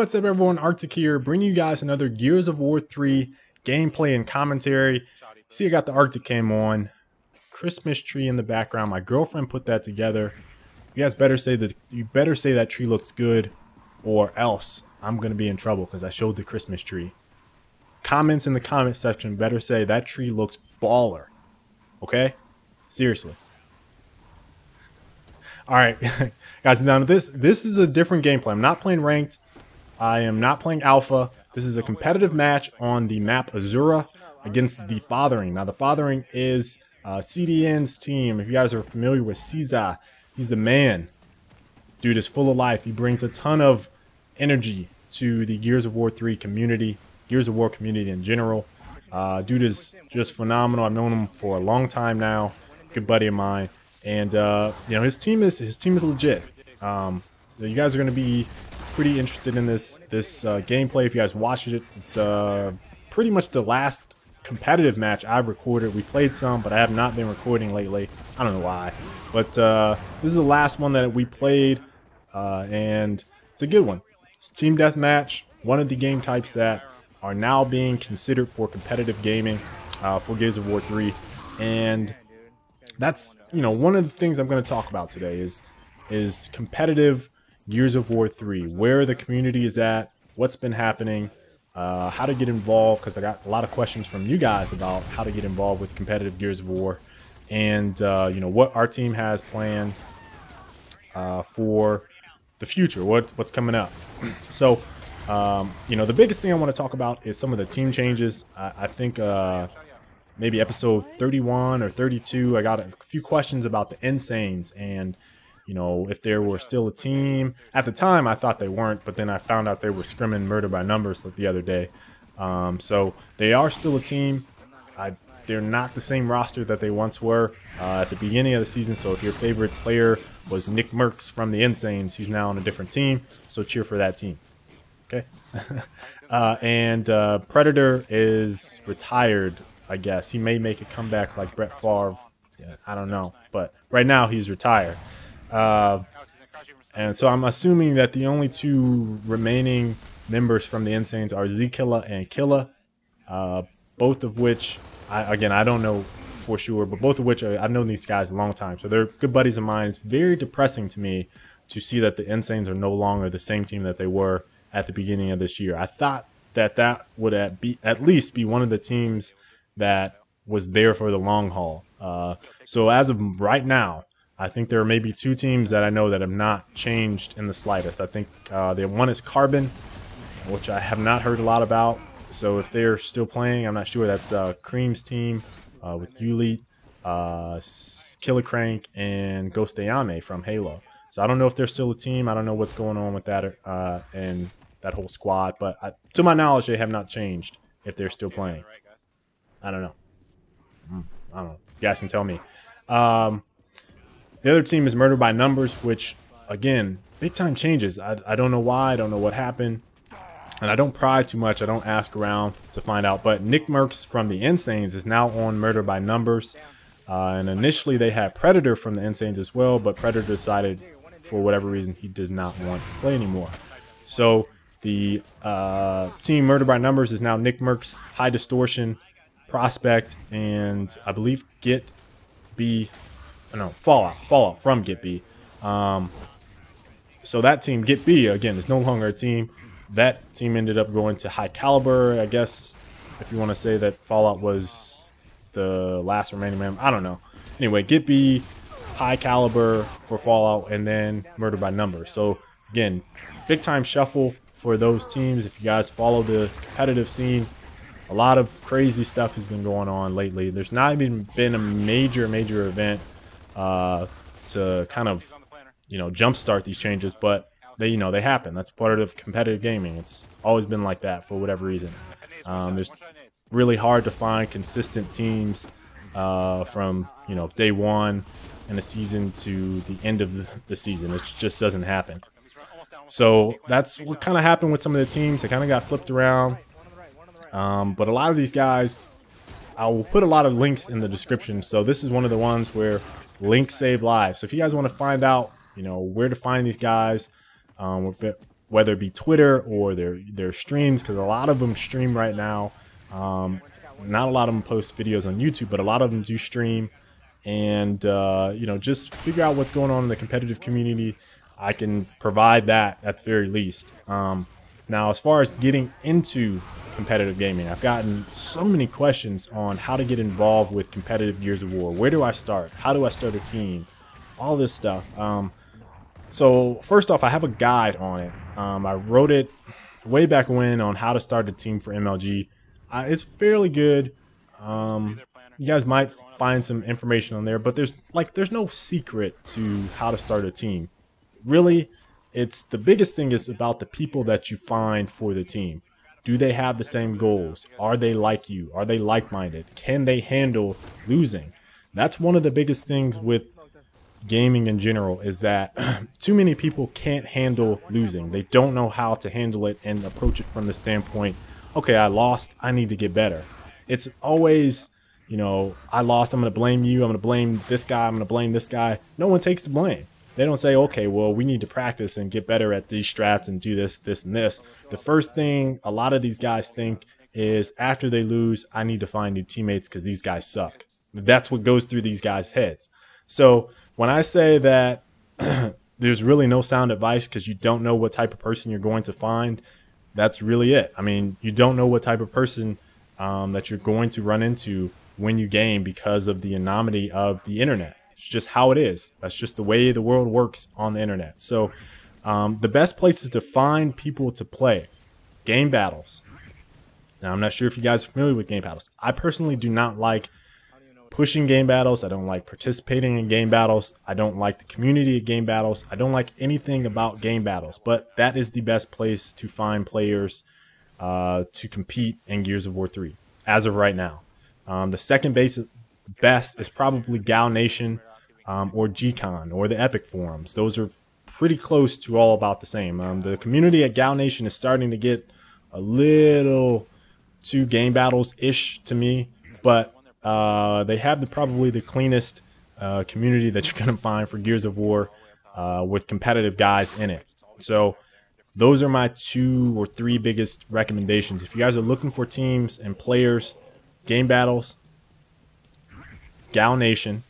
What's up everyone, Arctic here, bringing you guys another Gears of War 3 gameplay and commentary. See, I got the Arctic cam on, Christmas tree in the background. My girlfriend put that together. You guys better say that tree looks good, or else I'm gonna be in trouble because I showed the Christmas tree. Comments in the comment section better say that tree looks baller. Okay? Seriously. Alright, guys, now this is a different gameplay. I'm not playing ranked. I am not playing alpha. This is a competitive match on the map Azura against the Fathering. Now, the Fathering is CDN's team. If you guys are familiar with Caesar, he's the man. Dude is full of life. He brings a ton of energy to the Gears of War 3 community, Gears of War community in general. Dude is just phenomenal. I've known him for a long time now. Good buddy of mine. And you know, his team is legit. So you guys are going to be pretty interested in this gameplay. If you guys watched it, it's pretty much the last competitive match I've recorded. We played some, but I have not been recording lately. I don't know why, but this is the last one that we played, and it's a good one. It's team deathmatch, one of the game types that are now being considered for competitive gaming for Gears of War 3, and that's, you know, one of the things I'm going to talk about today is competitive Gears of War 3, where the community is at, what's been happening, how to get involved, because I got a lot of questions from you guys about how to get involved with competitive Gears of War, and you know, what our team has planned for the future, what's coming up. So you know, the biggest thing I want to talk about is some of the team changes. I think maybe episode 31 or 32, I got a few questions about the Insanes, and you know, if there were still a team. At the time, I thought they weren't, but then I found out they were scrimming Murder by Numbers the other day. So they are still a team. They're not the same roster that they once were at the beginning of the season. So if your favorite player was Nick Merckx from the Insanes, he's now on a different team. So cheer for that team. Okay. And Predator is retired, I guess. He may make a comeback like Brett Favre. Yeah, I don't know. But right now, he's retired. And so I'm assuming that the only two remaining members from the Insanes are Z-Killa and Killa, both of which, I don't know for sure, but both of which I've known these guys a long time, so they're good buddies of mine. It's very depressing to me to see that the Insanes are no longer the same team that they were at the beginning of this year. I thought that would at least be one of the teams that was there for the long haul. So as of right now, I think there are maybe two teams that I know that have not changed in the slightest. I think the one is Carbon, which I have not heard a lot about. So if they're still playing, I'm not sure. That's Cream's team with Yuli, Killicrank, and Ghost Ayame from Halo. So I don't know if they're still a team. I don't know what's going on with that and that whole squad. But to my knowledge, they have not changed if they're still playing. I don't know. I don't know. You guys can tell me. The other team is Murder by Numbers, which, again, big time changes. I don't know why. I don't know what happened. And I don't pry too much. I don't ask around to find out. But Nick Merckx from the Insanes is now on Murder by Numbers. And initially they had Predator from the Insanes as well. But Predator decided, for whatever reason, he does not want to play anymore. So the team Murder by Numbers is now Nick Merckx, High Distortion, Prospect, and I believe Fallout from Get B. So that team, Get B, again, is no longer a team. That team ended up going to High Caliber, I guess, if you want to say that Fallout was the last remaining member. I don't know. Anyway, Get B, High Caliber for Fallout, and then Murder by Numbers. So, again, big time shuffle for those teams. If you guys follow the competitive scene, a lot of crazy stuff has been going on lately. There's not even been a major event to kind of, you know, jumpstart these changes, but they happen. That's part of competitive gaming. It's always been like that for whatever reason. It's really hard to find consistent teams from, you know, day one in a season to the end of the season. It just doesn't happen. So that's what kind of happened with some of the teams. They kind of got flipped around. But a lot of these guys, I will put a lot of links in the description. So this is one of the ones where links save lives. So if you guys want to find out, you know, where to find these guys, whether it be Twitter or their streams, because a lot of them stream right now. Not a lot of them post videos on YouTube, but a lot of them do stream. And you know, just figure out what's going on in the competitive community. I can provide that at the very least. Now, as far as getting into competitive gaming, I've gotten so many questions on how to get involved with competitive Gears of War. Where do I start? How do I start a team? All this stuff. So first off, I have a guide on it. I wrote it way back when on how to start a team for MLG. It's fairly good. You guys might find some information on there, but there's no secret to how to start a team. Really, it's the biggest thing is about the people that you find for the team. Do they have the same goals? Are they like you? Are they like-minded? Can they handle losing? That's one of the biggest things with gaming in general, is that too many people can't handle losing. They don't know how to handle it and approach it from the standpoint, okay, I lost, I need to get better. It's always, you know, I lost, I'm going to blame you, I'm going to blame this guy, I'm going to blame this guy. No one takes the blame. They don't say, okay, well, we need to practice and get better at these strats and do this, this, and this. The first thing a lot of these guys think is, after they lose, I need to find new teammates because these guys suck. That's what goes through these guys' heads. So when I say that there's really no sound advice because you don't know what type of person you're going to find, that's really it. I mean, you don't know what type of person that you're going to run into when you game because of the anomaly of the internet. It's just how it is. That's just the way the world works on the internet. So the best places to find people to play game battles. Now, I'm not sure if you guys are familiar with game battles. I personally do not like pushing game battles. I don't like participating in game battles. I don't like the community of game battles. I don't like anything about game battles, but that is the best place to find players to compete in Gears of War 3 as of right now. The second best is probably Gal Nation or GCon or the Epic forums. Those are pretty close to all about the same. The community at Gal Nation is starting to get a little too game battles-ish to me, but they have probably the cleanest community that you're going to find for Gears of War with competitive guys in it. So those are my 2 or 3 biggest recommendations. If you guys are looking for teams and players, game battles, Gal Nation,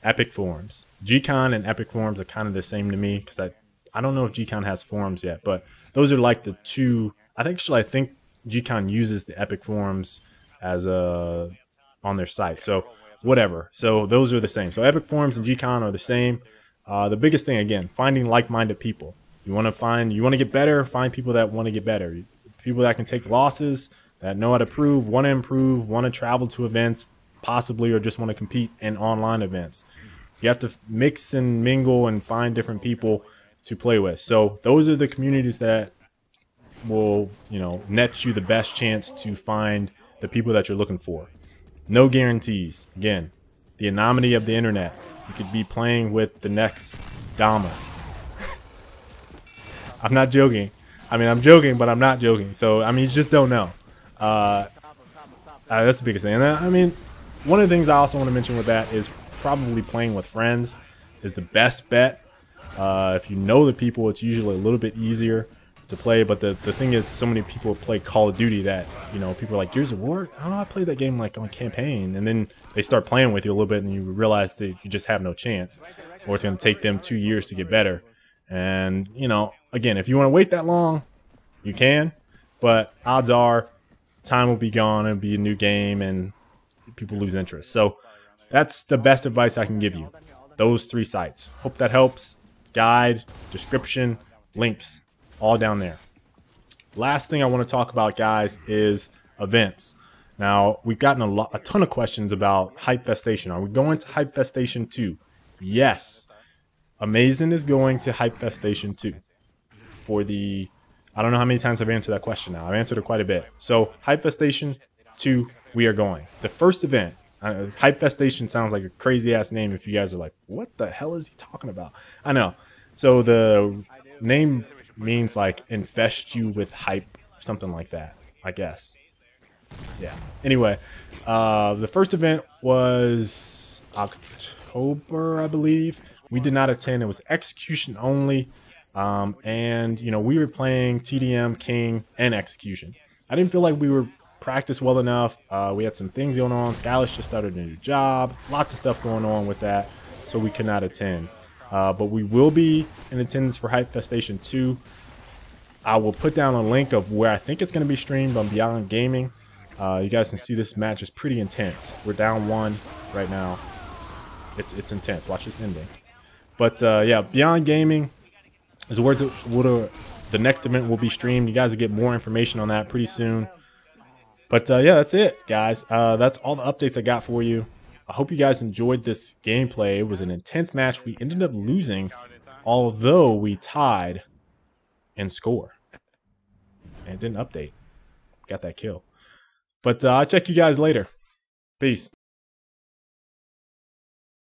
Epic forums. GCon and Epic forums are kind of the same to me because I don't know if GCon has forums yet, but those are like the 2. I think GCon uses the Epic forums as on their site. So whatever. So those are the same. So Epic forums and GCon are the same. The biggest thing, again, finding like-minded people. You want to get better, find people that want to get better. People that can take losses, that know how to improve, want to travel to events, possibly, or just want to compete in online events. You have to mix and mingle and find different people to play with. So those are the communities that will, you know, net you the best chance to find the people that you're looking for. No guarantees. Again, the anomaly of the internet. You could be playing with the next Dama. I'm not joking. I mean, I'm joking, but I'm not joking. So, I mean, you just don't know. That's the biggest thing. And I mean, one of the things I also want to mention with that is probably playing with friends is the best bet. If you know the people, it's usually a little bit easier to play. But the thing is, so many people play Call of Duty that, you know, people are like, Gears of War? Oh, I played that game like on campaign. And then they start playing with you a little bit and you realize that you just have no chance. Or it's going to take them 2 years to get better. And, you know, again, if you want to wait that long, you can. But odds are time will be gone. It'll be a new game and people lose interest. So that's the best advice I can give you. Those 3 sites. Hope that helps. Guide, description, links, all down there. Last thing I want to talk about, guys, is events. Now, we've gotten a ton of questions about Hypefestation. Are we going to Hypefestation 2? Yes. AmazYn is going to Hypefestation 2 for the... I don't know how many times I've answered that question now. I've answered it quite a bit. So, Hypefestation 2, we are going. The first event, Hypefestation sounds like a crazy-ass name if you guys are like, what the hell is he talking about? I know. So, the name means like infest you with hype, something like that, I guess. Yeah. Anyway, the first event was October, I believe. We did not attend. It was execution only. And, you know, we were playing TDM, King, and Execution. I didn't feel like we were practiced well enough. We had some things going on. Skylish just started a new job. Lots of stuff going on with that, so we could not attend. But we will be in attendance for Hypefestation 2. I will put down a link of where I think it's going to be streamed on Beyond Gaming. You guys can see this match is pretty intense. We're down 1 right now. It's intense. Watch this ending. But yeah, Beyond Gaming is where the next event will be streamed. You guys will get more information on that pretty soon. But yeah, that's it, guys. That's all the updates I got for you. I hope you guys enjoyed this gameplay. It was an intense match. We ended up losing, although we tied in score. And it didn't update. Got that kill. But I'll check you guys later. Peace.